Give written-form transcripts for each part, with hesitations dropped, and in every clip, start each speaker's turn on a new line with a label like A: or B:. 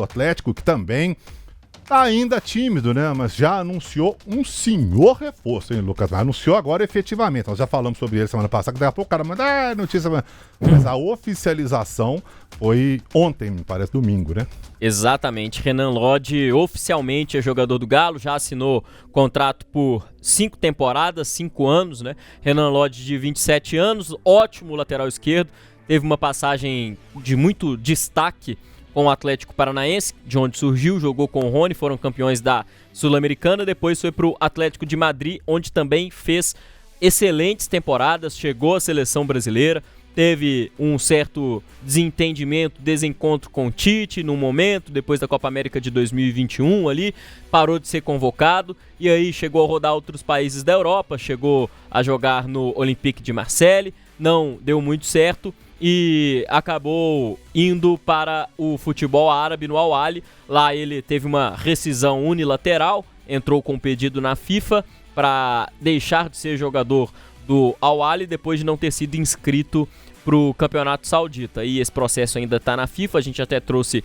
A: O Atlético, que também tá ainda tímido, né? Mas já anunciou um senhor reforço, hein, Lucas? Mas anunciou agora efetivamente. Nós já falamos sobre ele semana passada, que daqui a pouco o cara manda notícia. Mas a oficialização foi ontem, me parece, domingo, né?
B: Exatamente. Renan Lodge oficialmente é jogador do Galo, já assinou contrato por 5 temporadas, 5 anos, né? Renan Lodge, de 27 anos, ótimo lateral esquerdo, teve uma passagem de muito destaque com o Atlético Paranaense, de onde surgiu, jogou com o Rony, foram campeões da Sul-Americana, depois foi para o Atlético de Madrid, onde também fez excelentes temporadas, chegou à seleção brasileira, teve um certo desentendimento, desencontro com o Tite num momento, depois da Copa América de 2021 ali, parou de ser convocado e aí chegou a rodar outros países da Europa, chegou a jogar no Olympique de Marseille, não deu muito certo e acabou indo para o futebol árabe no Al Ahly. Lá ele teve uma rescisão unilateral, entrou com um pedido na FIFA para deixar de ser jogador do Al Ahly depois de não ter sido inscrito para o Campeonato Saudita. E esse processo ainda está na FIFA, a gente até trouxe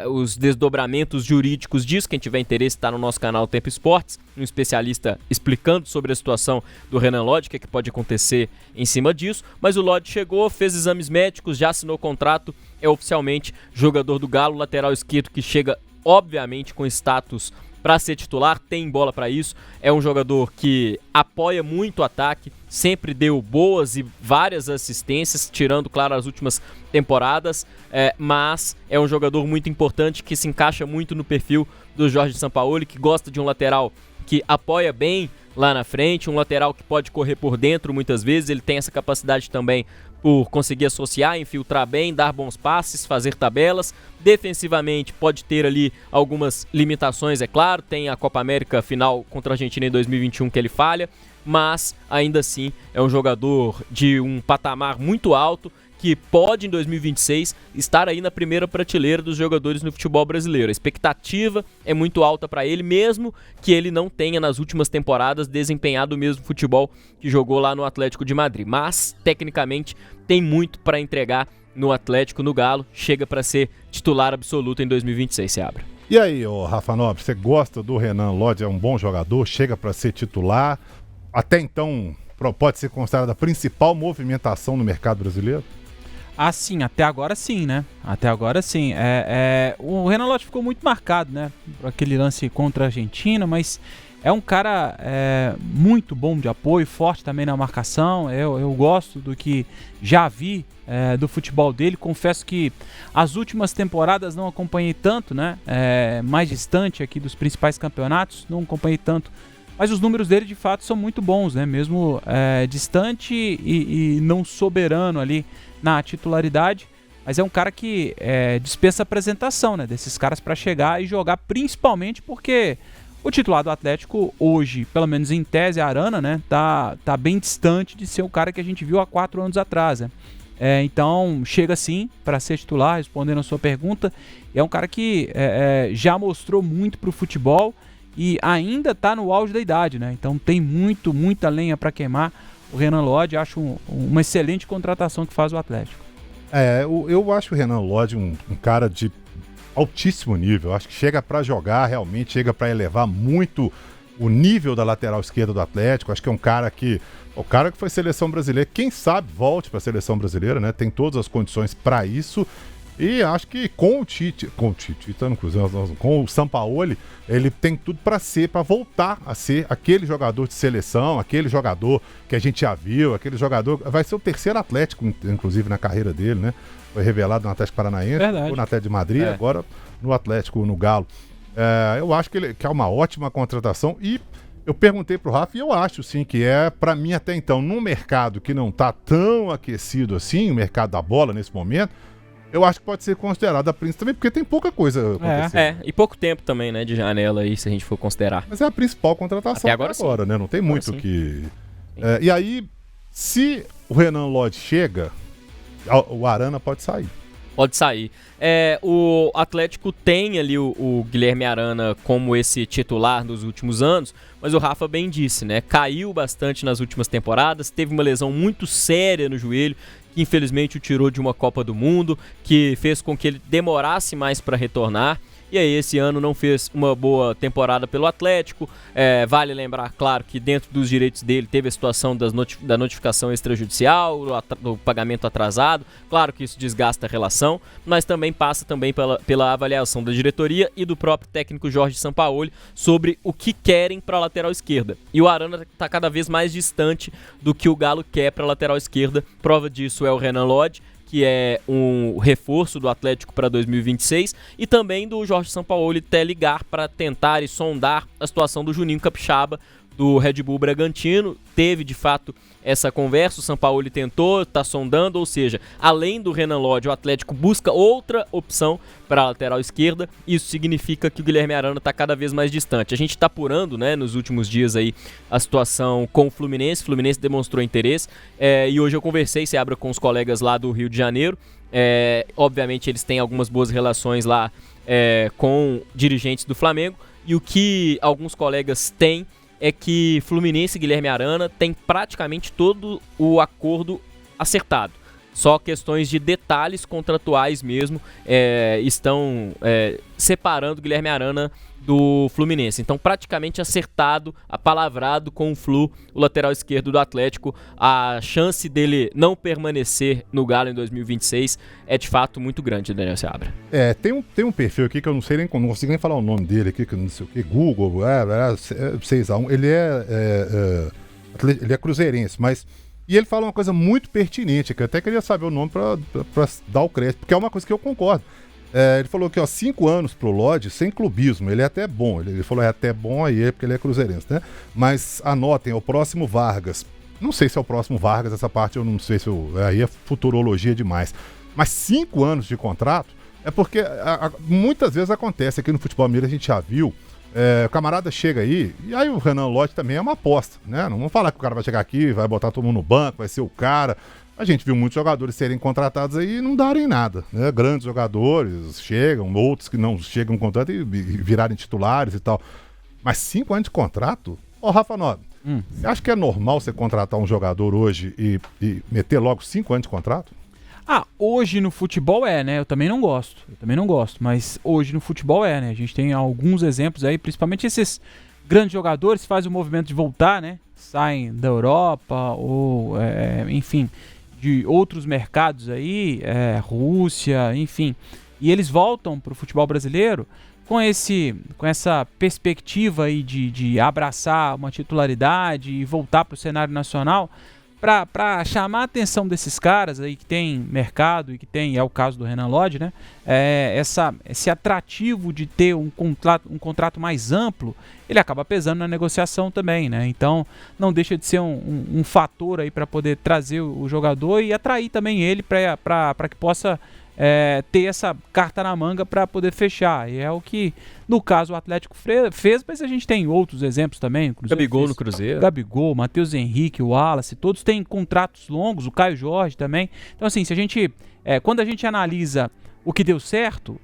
B: os desdobramentos jurídicos disso, quem tiver interesse está no nosso canal Tempo Esportes, um especialista explicando sobre a situação do Renan Lodge, o que pode acontecer em cima disso, mas o Lodge chegou, fez exames médicos, já assinou contrato, é oficialmente jogador do Galo, lateral esquerdo que chega obviamente com status para ser titular, tem bola para isso, é um jogador que apoia muito o ataque, sempre deu boas e várias assistências, tirando, claro, as últimas temporadas, mas é um jogador muito importante que se encaixa muito no perfil do Jorge Sampaoli, que gosta de um lateral que apoia bem lá na frente, um lateral que pode correr por dentro muitas vezes, ele tem essa capacidade também por conseguir associar, infiltrar bem, dar bons passes, fazer tabelas. Defensivamente pode ter ali algumas limitações, é claro, tem a Copa América final contra a Argentina em 2021 que ele falha, mas ainda assim é um jogador de um patamar muito alto que pode em 2026 estar aí na primeira prateleira dos jogadores no futebol brasileiro. A expectativa é muito alta para ele, mesmo que ele não tenha nas últimas temporadas desempenhado o mesmo futebol que jogou lá no Atlético de Madrid, mas tecnicamente tem muito para entregar no Atlético, no Galo, chega para ser titular absoluto em 2026, Seabra.
A: E aí, Rafa Nobre, você gosta do Renan Lodge, é um bom jogador, chega para ser titular, até então pode ser considerada a principal movimentação no mercado brasileiro?
C: Ah, sim, até agora sim, né? Até agora sim. O Renan Lodge ficou muito marcado, né? Por aquele lance contra a Argentina, mas é um cara muito bom de apoio, forte também na marcação. Eu gosto do que já vi do futebol dele. Confesso que as últimas temporadas não acompanhei tanto, né? Mais distante aqui dos principais campeonatos, não acompanhei tanto. Mas os números dele, de fato, são muito bons, né? Mesmo distante e não soberano ali na titularidade. Mas é um cara que dispensa apresentação, né? Desses caras para chegar e jogar, principalmente porque o titular do Atlético hoje, pelo menos em tese, a Arana, né? Tá bem distante de ser o cara que a gente viu há 4 anos atrás, né? Então, chega sim para ser titular, respondendo a sua pergunta. É um cara que já mostrou muito pro futebol e ainda está no auge da idade, né? Então tem muita lenha para queimar. O Renan Lodge, acho uma excelente contratação que faz o Atlético.
A: Eu acho o Renan Lodge um cara de altíssimo nível. Acho que chega para jogar, realmente chega para elevar muito o nível da lateral esquerda do Atlético. Acho que é um cara que foi seleção brasileira, quem sabe volte para a seleção brasileira, né? Tem todas as condições para isso. E acho que com o Sampaoli, ele tem tudo para voltar a ser aquele jogador de seleção, aquele jogador que a gente já viu, aquele jogador, vai ser o terceiro Atlético, inclusive, na carreira dele, né? Foi revelado no Atlético Paranaense, no Atlético de Madrid, agora no Atlético, no Galo. Eu acho que é uma ótima contratação e eu perguntei pro Rafa e eu acho sim que para mim até então, num mercado que não tá tão aquecido assim, o mercado da bola nesse momento, eu acho que pode ser considerado a principal também, porque tem pouca coisa acontecendo.
B: E pouco tempo também, né, de janela aí, se a gente for considerar.
A: Mas é a principal contratação até agora, né? Não tem muito o que... e aí, se o Renan Lodge chega, o Arana pode sair.
B: Pode sair. O Atlético tem ali o Guilherme Arana como esse titular nos últimos anos, mas o Rafa bem disse, né? Caiu bastante nas últimas temporadas, teve uma lesão muito séria no joelho, que infelizmente o tirou de uma Copa do Mundo, que fez com que ele demorasse mais para retornar. e aí esse ano não fez uma boa temporada pelo Atlético. Vale lembrar, claro, que dentro dos direitos dele teve a situação da notificação extrajudicial, do pagamento atrasado. Claro que isso desgasta a relação, mas também passa também pela avaliação da diretoria e do próprio técnico Jorge Sampaoli sobre o que querem para a lateral esquerda. E o Arana está cada vez mais distante do que o Galo quer para a lateral esquerda. Prova disso é o Renan Lodge, que é um reforço do Atlético para 2026, e também do Jorge Sampaoli até ligar para tentar e sondar a situação do Juninho Capixaba, do Red Bull Bragantino. Teve de fato essa conversa, o Sampaoli tentou, está sondando, ou seja, além do Renan Lodge, o Atlético busca outra opção para a lateral esquerda. Isso significa que o Guilherme Arana está cada vez mais distante. A gente está apurando, né, nos últimos dias aí a situação com o Fluminense demonstrou interesse, e hoje eu conversei, Seabra, com os colegas lá do Rio de Janeiro. Obviamente eles têm algumas boas relações lá com dirigentes do Flamengo, e o que alguns colegas têm é que Fluminense e Guilherme Arana têm praticamente todo o acordo acertado. Só questões de detalhes contratuais mesmo estão separando Guilherme Arana do Fluminense. Então, praticamente acertado, apalavrado com o Flu, o lateral esquerdo do Atlético. A chance dele não permanecer no Galo em 2026 é de fato muito grande, Daniel Seabra.
A: Tem um perfil aqui que eu não sei nem, não consigo nem falar o nome dele aqui, que não sei o que, Google, 6x1. Ele é cruzeirense, mas... E ele fala uma coisa muito pertinente, que eu até queria saber o nome pra dar o crédito, porque é uma coisa que eu concordo. Ele falou que 5 anos pro Lodge sem clubismo, ele é até bom. Ele falou até bom aí, porque ele é cruzeirense, né? Mas anotem, é o próximo Vargas. Não sei se é o próximo Vargas, essa parte eu não sei se aí é futurologia demais. Mas 5 anos de contrato é porque muitas vezes acontece aqui no futebol mineiro, a gente já viu. O camarada chega aí, e aí o Renan Lodge também é uma aposta, né? Não vamos falar que o cara vai chegar aqui, vai botar todo mundo no banco, vai ser o cara. A gente viu muitos jogadores serem contratados aí e não darem nada, né? Grandes jogadores chegam, outros que não chegam com contrato e virarem titulares e tal. Mas 5 anos de contrato? Rafa Nobre, você acha que é normal você contratar um jogador hoje e meter logo 5 anos de contrato?
C: Hoje no futebol né? Eu também não gosto, mas hoje no futebol né? A gente tem alguns exemplos aí, principalmente esses grandes jogadores fazem o movimento de voltar, né? Saem da Europa ou, enfim, de outros mercados aí, Rússia, enfim, e eles voltam para o futebol brasileiro com essa perspectiva aí de abraçar uma titularidade e voltar para o cenário nacional, para chamar a atenção desses caras aí que tem mercado e que tem, é o caso do Renan Lodge, né? Esse atrativo de ter um contrato mais amplo, ele acaba pesando na negociação também, né? Então não deixa de ser um fator aí para poder trazer o jogador e atrair também ele para que possa ter essa carta na manga para poder fechar. E é o que, no caso, o Atlético fez, mas a gente tem outros exemplos também.
B: Gabigol no Cruzeiro.
C: Gabigol, Matheus Henrique, o Wallace, todos têm contratos longos, o Caio Jorge também. Então, assim, se a gente, quando a gente analisa o que deu certo,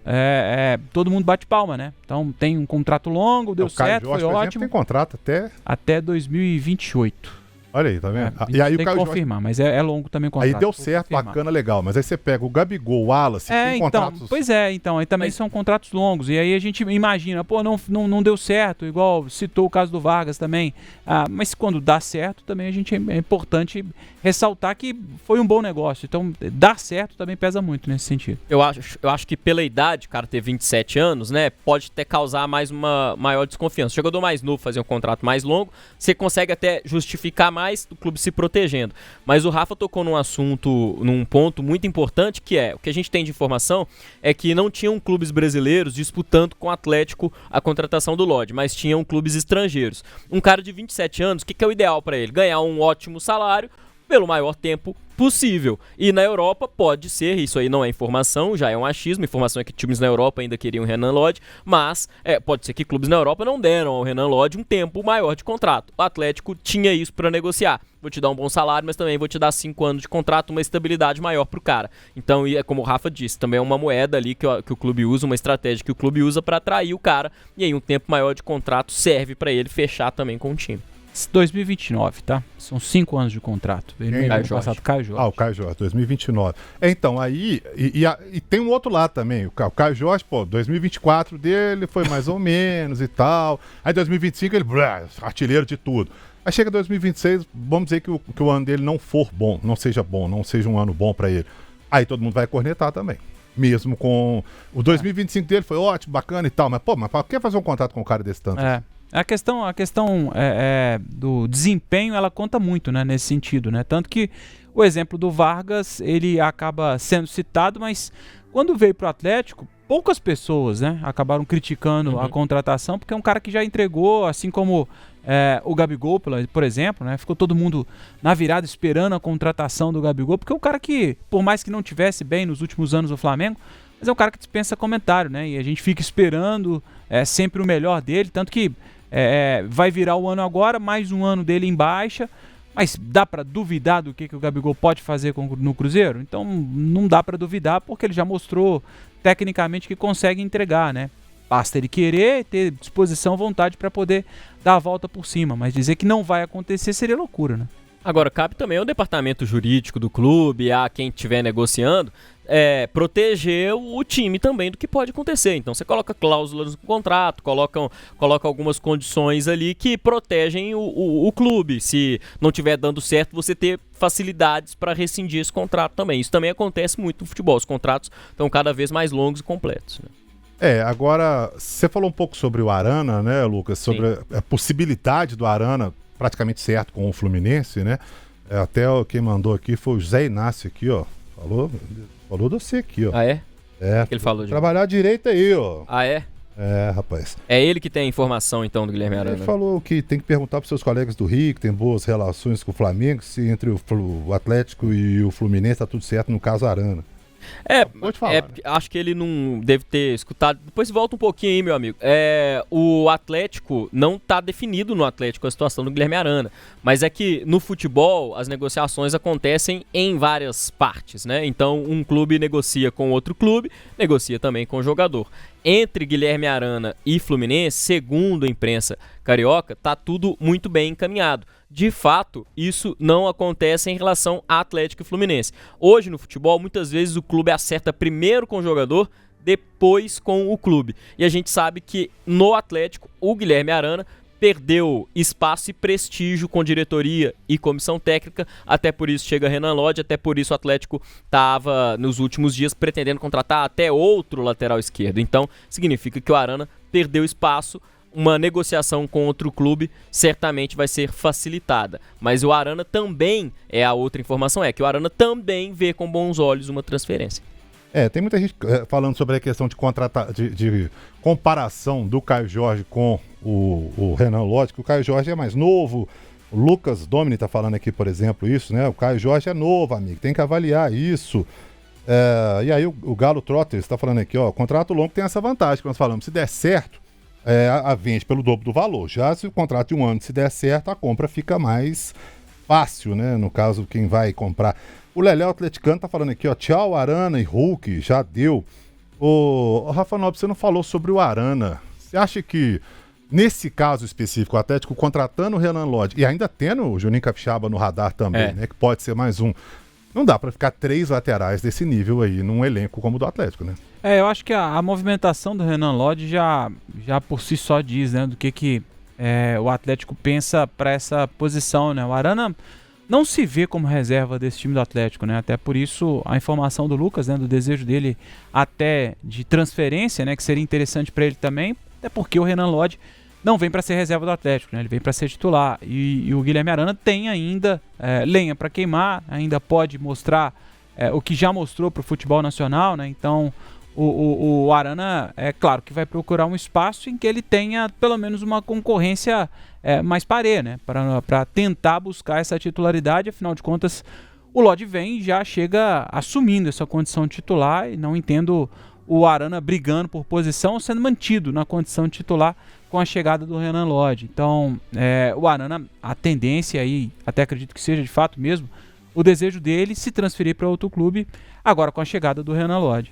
C: todo mundo bate palma, né? Então, tem um contrato longo, deu certo,
A: Jorge,
C: foi
A: por
C: ótimo.
A: exemplo, tem contrato
C: até 2028.
A: Olha aí, tá vendo? E aí
C: tem
A: o Caio
C: que confirmar, mas é longo também o contrato.
A: Aí deu certo, bacana, legal. Mas aí você pega o Gabigol, o Wallace, tem contratos...
C: Pois então, aí também são contratos longos. E aí a gente imagina, não deu certo, igual citou o caso do Vargas também. Mas quando dá certo, também é importante ressaltar que foi um bom negócio. Então, dar certo também pesa muito nesse sentido.
B: Eu acho que pela idade, o cara ter 27 anos, né, pode até causar mais uma maior desconfiança. O jogador mais novo fazer um contrato mais longo, você consegue até justificar mais do clube se protegendo. Mas o Rafa tocou num ponto muito importante, que o que a gente tem de informação é que não tinham clubes brasileiros disputando com o Atlético a contratação do Lodge, mas tinham clubes estrangeiros. Um cara de 27 anos, o que é o ideal para ele? Ganhar um ótimo salário pelo maior tempo possível. E na Europa pode ser, isso aí não é informação, já é um achismo, a informação é que times na Europa ainda queriam o Renan Lodge, mas pode ser que clubes na Europa não deram ao Renan Lodge um tempo maior de contrato. O Atlético tinha isso para negociar. Vou te dar um bom salário, mas também vou te dar 5 anos de contrato, uma estabilidade maior pro cara. Então, como o Rafa disse, também é uma moeda ali que o clube usa, uma estratégia que o clube usa para atrair o cara, e aí um tempo maior de contrato serve para ele fechar também com o time.
C: 2029, tá? São 5 anos de contrato. Ele no ano passado, Caio Jorge.
A: O Caio Jorge, 2029. Então, aí, e tem um outro lado também. O Caio Jorge, 2024 dele foi mais ou menos e tal. Aí 2025 ele, artilheiro de tudo. Aí chega 2026, vamos dizer que o ano dele não for bom, não seja um ano bom pra ele. Aí todo mundo vai cornetar também. Mesmo com o 2025 dele foi ótimo, bacana e tal, mas pra que fazer um contrato com um cara desse tanto?
C: A questão do desempenho, ela conta muito, né, nesse sentido, né? Tanto que o exemplo do Vargas, ele acaba sendo citado, mas quando veio pro Atlético, poucas pessoas, né, acabaram criticando a contratação, porque é um cara que já entregou, assim como o Gabigol, por exemplo, né? Ficou todo mundo na virada esperando a contratação do Gabigol, porque é um cara que, por mais que não tivesse bem nos últimos anos no Flamengo, mas é um cara que dispensa comentário, né? E a gente fica esperando sempre o melhor dele, tanto que vai virar o ano agora, mais um ano dele em baixa, mas dá pra duvidar do que o Gabigol pode fazer no Cruzeiro? Então não dá pra duvidar, porque ele já mostrou tecnicamente que consegue entregar, né? Basta ele querer, ter disposição, vontade para poder dar a volta por cima. Mas dizer que não vai acontecer seria loucura, né?
B: Agora, cabe também ao departamento jurídico do clube, a quem estiver negociando, proteger o time também do que pode acontecer. Então você coloca cláusulas no contrato, coloca algumas condições ali que protegem o clube. Se não estiver dando certo, você ter facilidades para rescindir esse contrato também. Isso também acontece muito no futebol. Os contratos estão cada vez mais longos e completos, né?
A: Agora, você falou um pouco sobre o Arana, né, Lucas? Sobre a possibilidade do Arana, praticamente certo com o Fluminense, né? Até quem mandou aqui foi o José Inácio aqui, ó. Falou de você aqui, ó.
B: Ah, é?
A: O
B: que ele falou de
A: trabalhar direito aí, ó.
B: Ah, é?
A: Rapaz.
B: É ele que tem a informação, então, do Guilherme Arana.
A: Ele falou que tem que perguntar para seus colegas do Rio, que tem boas relações com o Flamengo, se entre o Atlético e o Fluminense tá tudo certo, no caso Arana. Pode falar, né?
B: Acho que ele não deve ter escutado. Depois volta um pouquinho aí, meu amigo. O Atlético, não tá definido no Atlético a situação do Guilherme Arana, mas é que no futebol as negociações acontecem em várias partes, né? Então um clube negocia com outro clube, negocia também com o jogador. Entre Guilherme Arana e Fluminense, segundo a imprensa carioca, tá tudo muito bem encaminhado. De fato, isso não acontece em relação a Atlético e Fluminense. Hoje no futebol, muitas vezes o clube acerta primeiro com o jogador, depois com o clube. E a gente sabe que no Atlético, o Guilherme Arana perdeu espaço e prestígio com diretoria e comissão técnica, até por isso chega Renan Lodge, até por isso o Atlético estava nos últimos dias pretendendo contratar até outro lateral esquerdo. Então, significa que o Arana perdeu espaço. Uma negociação com outro clube certamente vai ser facilitada. Mas o Arana também, a outra informação que o Arana também vê com bons olhos uma transferência.
A: Tem muita gente falando sobre a questão de comparação do Caio Jorge com o Renan Lodge, que o Caio Jorge é mais novo. O Lucas Domini tá falando aqui, por exemplo, isso, né? O Caio Jorge é novo, amigo, tem que avaliar isso. E aí o Galo Trotter está falando aqui, ó, contrato longo tem essa vantagem que nós falamos, se der certo, vende pelo dobro do valor. Já se o contrato de um ano, se der certo, a compra fica mais fácil, né? No caso, quem vai comprar. O Leléo Atleticano tá falando aqui, ó, tchau, Arana e Hulk, já deu. O Rafa Nobre, você não falou sobre o Arana. Você acha que, nesse caso específico, o Atlético contratando o Renan Lodge e ainda tendo o Juninho Capixaba no radar também, né? Que pode ser mais um. Não dá pra ficar 3 laterais desse nível aí num elenco como o do Atlético, né?
C: Eu acho que a movimentação do Renan Lodge já por si só diz, né, do que o Atlético pensa para essa posição, né? O Arana não se vê como reserva desse time do Atlético, né? Até por isso a informação do Lucas, né, do desejo dele até de transferência, né, que seria interessante para ele também, até porque o Renan Lodge não vem para ser reserva do Atlético, né? Ele vem para ser titular. E o Guilherme Arana tem ainda lenha para queimar, ainda pode mostrar o que já mostrou para o futebol nacional, né? Então o Arana, é claro que vai procurar um espaço em que ele tenha pelo menos uma concorrência mais parelha, né? Para tentar buscar essa titularidade. Afinal de contas, o Lodge vem e já chega assumindo essa condição de titular, e não entendo o Arana brigando por posição, sendo mantido na condição de titular com a chegada do Renan Lodge. Então, o Arana, a tendência aí, até acredito que seja de fato mesmo, o desejo dele se transferir para outro clube, agora com a chegada do Renan Lodge.